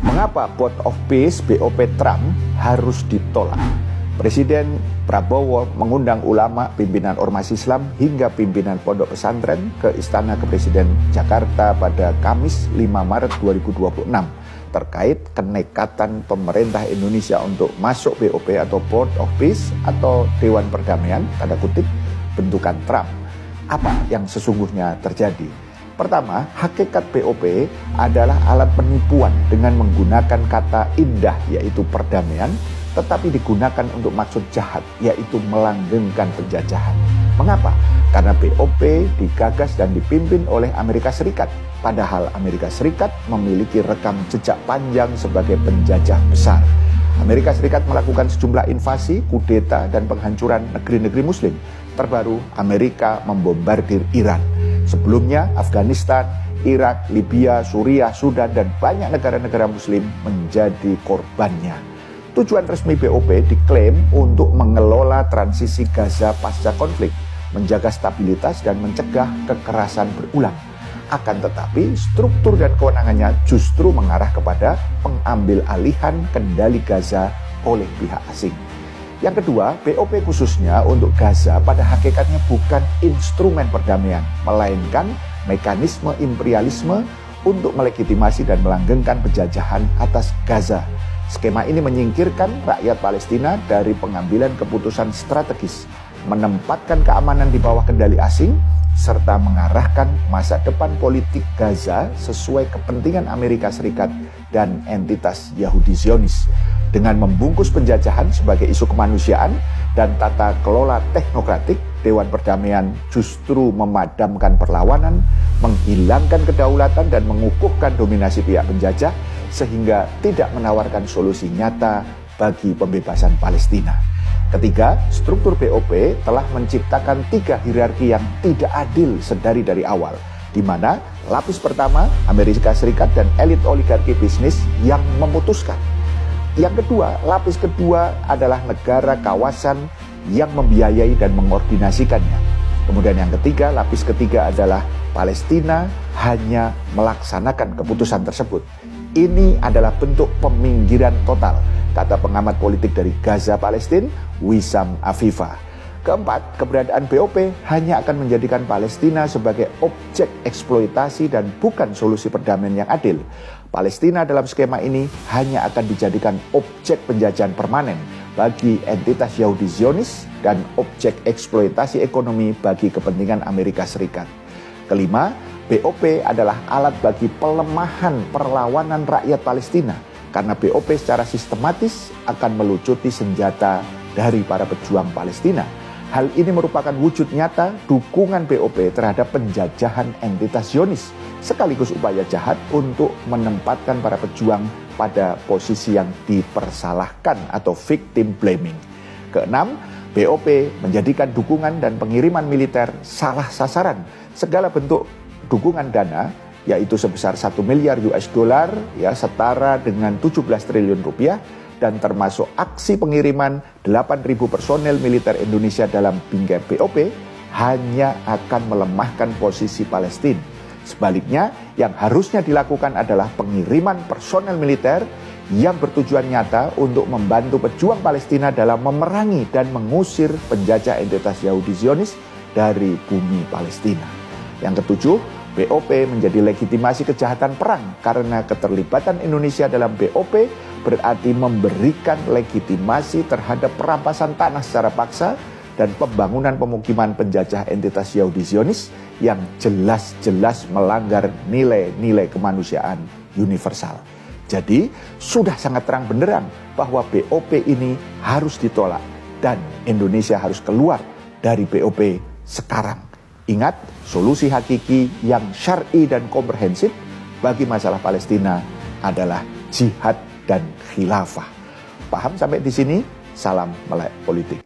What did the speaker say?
Mengapa Board of Peace BOP Trump harus ditolak? Presiden Prabowo mengundang ulama, pimpinan ormas Islam hingga pimpinan pondok pesantren ke Istana Kepresiden Jakarta pada Kamis 5 Maret 2026 terkait kenekatan pemerintah Indonesia untuk masuk BOP atau Board of Peace atau Dewan Perdamaian, tanda kutip, bentukan Trump. Apa yang sesungguhnya terjadi? Pertama, hakikat BOP adalah alat penipuan dengan menggunakan kata indah yaitu perdamaian, tetapi digunakan untuk maksud jahat yaitu melanggengkan penjajahan. Mengapa? Karena BOP digagas dan dipimpin oleh Amerika Serikat. Padahal Amerika Serikat memiliki rekam jejak panjang sebagai penjajah besar. Amerika Serikat melakukan sejumlah invasi, kudeta, dan penghancuran negeri-negeri Muslim. Terbaru, Amerika membombardir Iran. Sebelumnya, Afghanistan, Irak, Libya, Suriah, Sudan, dan banyak negara-negara Muslim menjadi korbannya. Tujuan resmi BOP diklaim untuk mengelola transisi Gaza pasca konflik, menjaga stabilitas dan mencegah kekerasan berulang. Akan tetapi, struktur dan kewenangannya justru mengarah kepada pengambil alihan kendali Gaza oleh pihak asing. Yang kedua, BOP khususnya untuk Gaza pada hakikatnya bukan instrumen perdamaian, melainkan mekanisme imperialisme untuk melegitimasi dan melanggengkan penjajahan atas Gaza. Skema ini menyingkirkan rakyat Palestina dari pengambilan keputusan strategis, menempatkan keamanan di bawah kendali asing, serta mengarahkan masa depan politik Gaza sesuai kepentingan Amerika Serikat dan entitas Yahudi Zionis. Dengan membungkus penjajahan sebagai isu kemanusiaan dan tata kelola teknokratik, Dewan Perdamaian justru memadamkan perlawanan, menghilangkan kedaulatan dan mengukuhkan dominasi pihak penjajah sehingga tidak menawarkan solusi nyata bagi pembebasan Palestina. Ketiga, struktur BOP telah menciptakan 3 hierarki yang tidak adil dari awal, di mana lapis pertama Amerika Serikat dan elit oligarki bisnis yang memutuskan. Yang kedua, lapis kedua adalah negara kawasan yang membiayai dan mengordinasikannya. Kemudian yang ketiga, lapis ketiga adalah Palestina hanya melaksanakan keputusan tersebut. Ini adalah bentuk peminggiran total, kata pengamat politik dari Gaza Palestina, Wissam Afifa. Keempat, keberadaan BOP hanya akan menjadikan Palestina sebagai objek eksploitasi dan bukan solusi perdamaian yang adil. Palestina dalam skema ini hanya akan dijadikan objek penjajahan permanen bagi entitas Yahudi Zionis dan objek eksploitasi ekonomi bagi kepentingan Amerika Serikat. Kelima, BOP adalah alat bagi pelemahan perlawanan rakyat Palestina karena BOP secara sistematis akan melucuti senjata dari para pejuang Palestina. Hal ini merupakan wujud nyata dukungan BOP terhadap penjajahan entitas Zionis, sekaligus upaya jahat untuk menempatkan para pejuang pada posisi yang dipersalahkan atau victim blaming. Keenam, BOP menjadikan dukungan dan pengiriman militer salah sasaran. Segala bentuk dukungan dana, yaitu sebesar 1 miliar US dollar, ya setara dengan 17 triliun rupiah, dan termasuk aksi pengiriman 8.000 personel militer Indonesia dalam bingkai BOP hanya akan melemahkan posisi Palestina. Sebaliknya, yang harusnya dilakukan adalah pengiriman personel militer yang bertujuan nyata untuk membantu pejuang Palestina dalam memerangi dan mengusir penjajah entitas Yahudi Zionis dari bumi Palestina. Yang ketujuh, BOP menjadi legitimasi kejahatan perang karena keterlibatan Indonesia dalam BOP berarti memberikan legitimasi terhadap perampasan tanah secara paksa dan pembangunan pemukiman penjajah entitas Yahudi Zionis yang jelas-jelas melanggar nilai-nilai kemanusiaan universal. Jadi, sudah sangat terang benderang bahwa BOP ini harus ditolak dan Indonesia harus keluar dari BOP sekarang. Ingat, solusi hakiki yang syar'i dan komprehensif bagi masalah Palestina adalah jihad dan khilafah. Paham sampai di sini? Salam melek politik.